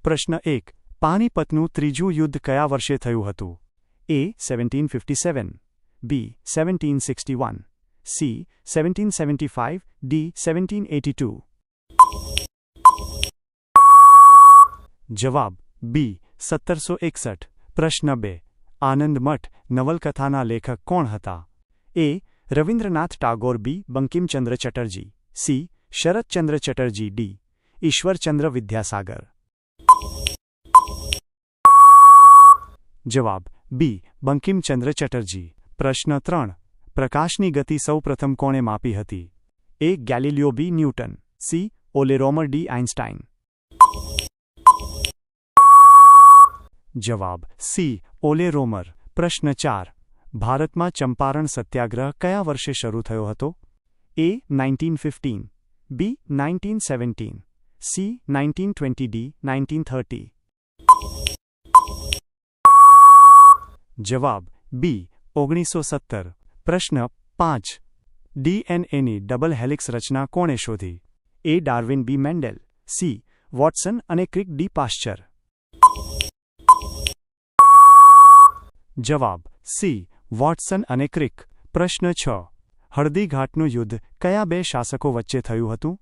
પ્રશ્ન 1. પાણીપતનું ત્રીજું યુદ્ધ કયા વર્ષે થયું હતું? A. 1757, B. 1761, C. 1775, D. 1782. જવાબ B. 1761. પ્રશ્ન 2. આનંદ મઠ નવલકથાના લેખક કોણ હતા? A. Rabindranath Tagore, B. Bankimchandra ચટર્જી, C. Sharadchandra ચટર્જી, D. Ishwarchandra Vidyasagar. જવાબ B. બંકિમચંદ્ર ચટર્જી. પ્રશ્ન 3. પ્રકાશની ગતિ સૌપ્રથમ કોણે માપી હતી? A. ગેલિલિયો, B. Newton, C. ઓલે રોમર, D. આઇન્સ્ટાઇન. જવાબ C. ઓલે રોમર. પ્રશ્ન 4. ભારતમાં ચંપારણ સત્યાગ્રહ કયા વર્ષે શરૂ થયો હતો? A. 1915, B. 1917, C. 1920, D. 1930. જવાબ B. 1917. પ્રશ્ન 5. DNAની ડબલ હેલિક્સ રચના કોણે શોધી? A. Darwin, B. Mendel, C. Watson અને ક્રિક, D. પાશ્ચર. જવાબ C. વોટસન અને ક્રિક. પ્રશ્ન 6. હળદીઘાટનું યુદ્ધ કયા બે શાસકો વચ્ચે થયું હતું?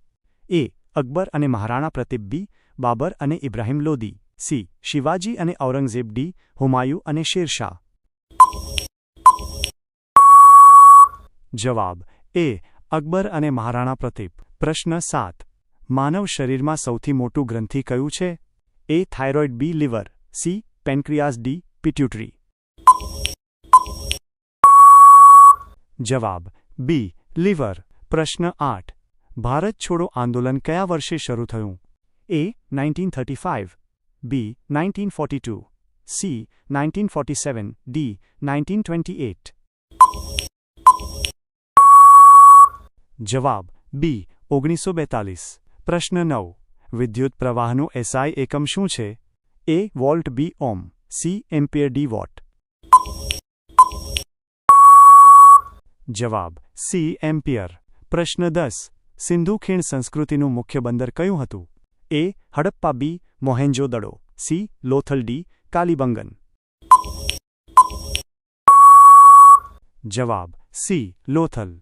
A. અકબર અને મહારાણા પ્રતાપ, B. બાબર અને ઇબ્રાહિમ લોદી, C. શિવાજી અને ઔરંગઝેબ, D. હુમાયુ અને શેરશાહ. જવાબ A. અકબર અને મહારાણા પ્રતાપ. પ્રશ્ન 7. માનવ શરીરમાં સૌથી મોટું ગ્રંથિ કયું છે? A. Thyroid, B. Liver, C. Pancreas, D. Pituitary. જવાબ B. લીવર. પ્રશ્ન 8. ભારત છોડો આંદોલન કયા વર્ષે શરૂ થયું? A. 1935, B. 1942, C. 1947, D. 1928. જવાબ B. 1942. પ્રશ્ન 9. વિદ્યુત પ્રવાહનું SI એકમ શું છે? A. Volt, B. Ohm, C. Ampere, D. Watt. જવાબ C. એમ્પિયર. પ્રશ્ન 10. સિંધુ ખીણ સંસ્કૃતિનું મુખ્ય બંદર કયું હતું? A. હડપ્પા, B. મોહેન્જો દડો, C. લોથલ, D. કાલીબંગન. જવાબ C. લોથલ.